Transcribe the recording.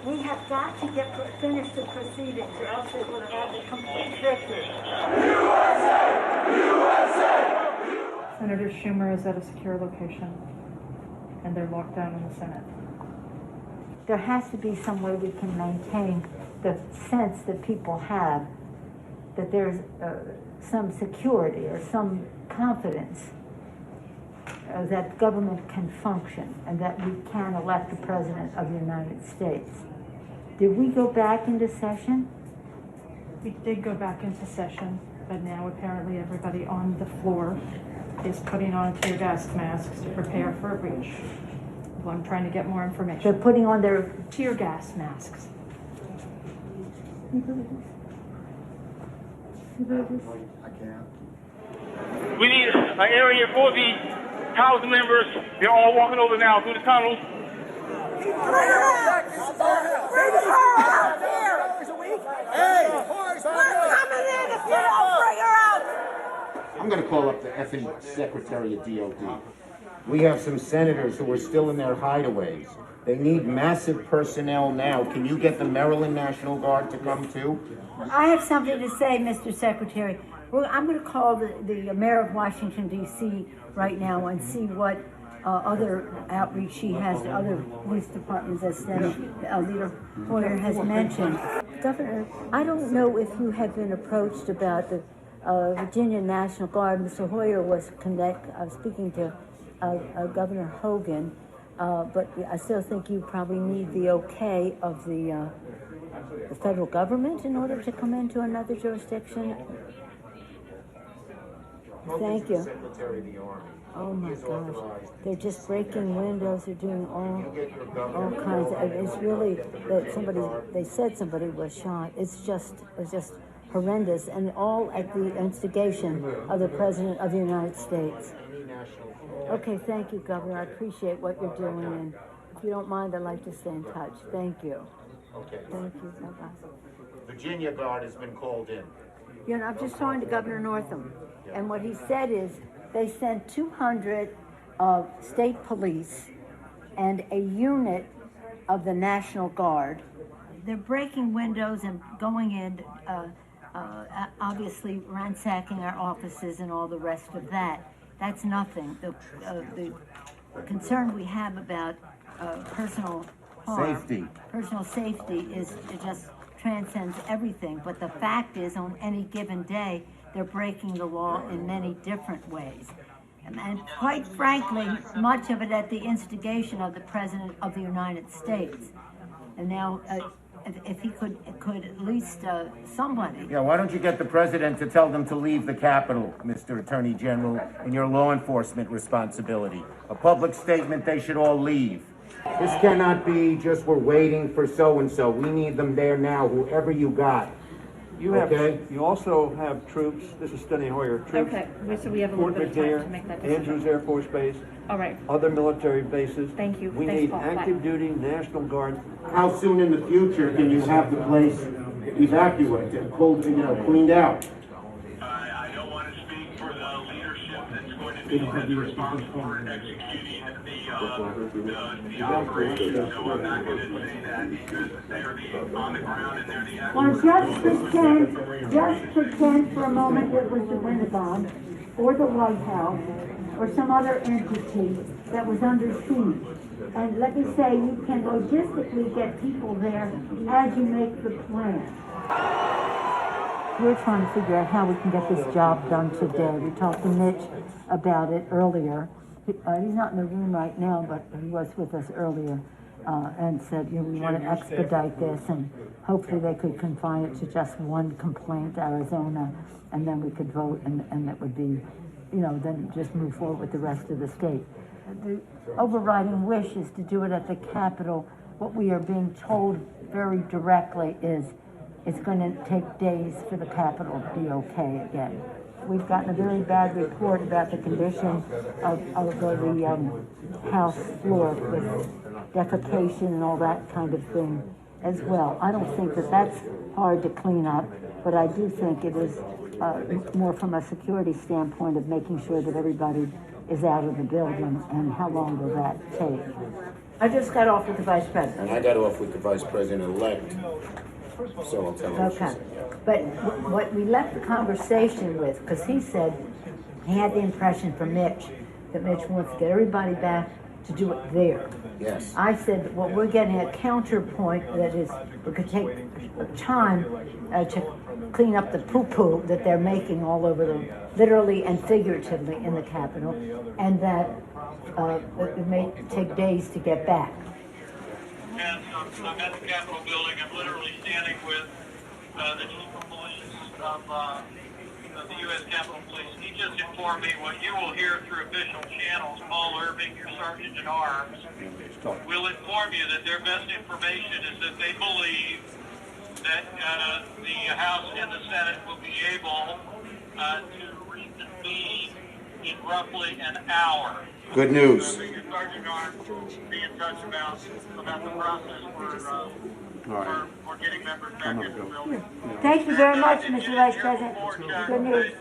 We have got to finish the proceedings, or else it will have a complete victory. Senator Schumer is at a secure location, and they're locked down in the Senate. There has to be some way we can maintain the sense that people have that there's some security or some confidence that government can function and that we can elect the President of the United States. Did we go back into session? We did go back into session, but now apparently everybody on the floor is putting on tear gas masks to prepare for a breach. Well, I'm trying to get more information. They're putting on their tear gas masks. I can't. We need an area for the House members. They're all walking over now through the tunnels. I'm going to call up the effing Secretary of DOD. We have some senators who are still in their hideaways. They need massive personnel now. Can you get the Maryland National Guard to come too? I have something to say, Mr. Secretary. I'm going to call the mayor of Washington, D.C. right now and see what other outreach she has to other police departments, as Leader Hoyer has mentioned. Governor, I don't know if you have been approached about the Virginia National Guard. Mr. Hoyer was speaking to Governor Hogan, but I still think you probably need the okay of the federal government in order to come into another jurisdiction. Thank you. Oh my gosh, they're just breaking windows. They're doing all kinds of. It's really that they said somebody was shot. It's just horrendous, and all at the instigation of the President of the United States. Okay, thank you, Governor. I appreciate what you're doing, and if you don't mind, I'd like to stay in touch. Thank you. Okay. Thank you. Bye-bye. Virginia Guard has been called in. You know, I'm just talking to Governor Northam, and what he said is they sent 200 state police and a unit of the National Guard. They're breaking windows and going in, obviously ransacking our offices and all the rest of that. That's nothing. The concern we have about personal safety is it just transcends everything. But the fact is, on any given day, they're breaking the law in many different ways. And quite frankly, much of it at the instigation of the President of the United States. And now, if he could at least somebody. Yeah, why don't you get the President to tell them to leave the Capitol, Mr. Attorney General, in your law enforcement responsibility. A public statement, they should all leave. This cannot be just we're waiting for so-and-so. We need them there now, whoever you got. You also have troops. This is Steny Hoyer. Troops. Okay, so we have a little bit of time to make that decision. Andrews Air Force Base. All right. Other military bases. Thank you. We need active duty National Guard. How soon in the future can you have the place evacuated, cleaned out? I don't want to speak for the leadership that's going to be responsible for executing the operation, so I'm not going to say that because they're on the ground and they're the actors. Well, just pretend for a moment it was the Pentagon or the White House or some other entity that was under siege. And let me say, you can logistically get people there as you make the plan. We're trying to figure out how we can get this job done today. We talked to Mitch about it earlier. He's not in the room right now, but he was with us earlier and said, we want to expedite this, and hopefully they could confine it to just one complaint, Arizona, and then we could vote, and it would be, then just move forward with the rest of the state. The overriding wish is to do it at the Capitol. What we are being told very directly is it's going to take days for the Capitol to be okay again. We've gotten a very bad report about the condition of the House floor with defecation and all that kind of thing as well. I don't think that that's hard to clean up, but I do think it is more from a security standpoint of making sure that everybody is out of the building, and how long will that take? I just got off with the vice And president. I got off with the vice president-elect, so I'll tell her. Okay, but what we left the conversation with, because he said he had the impression from Mitch that Mitch wants to get everybody back to do it there. Yes. I said, well, we're getting a counterpoint that is, we could take time to clean up the poo-poo that they're making all over the, literally and figuratively in the Capitol, and that it may take days to get back. And I'm at the Capitol building. I'm literally standing with the chief of police of the U.S. Capitol Police. He just informed me what you will hear through official channels. Paul Irving, your sergeant at arms, will inform you that their best information is that they believe that the House and the Senate will be able to reconvene in roughly an hour. Good news. So your sergeant at arms will be in touch about the process for getting members back into the building. Thank you very much, Mr. Vice President. Good news.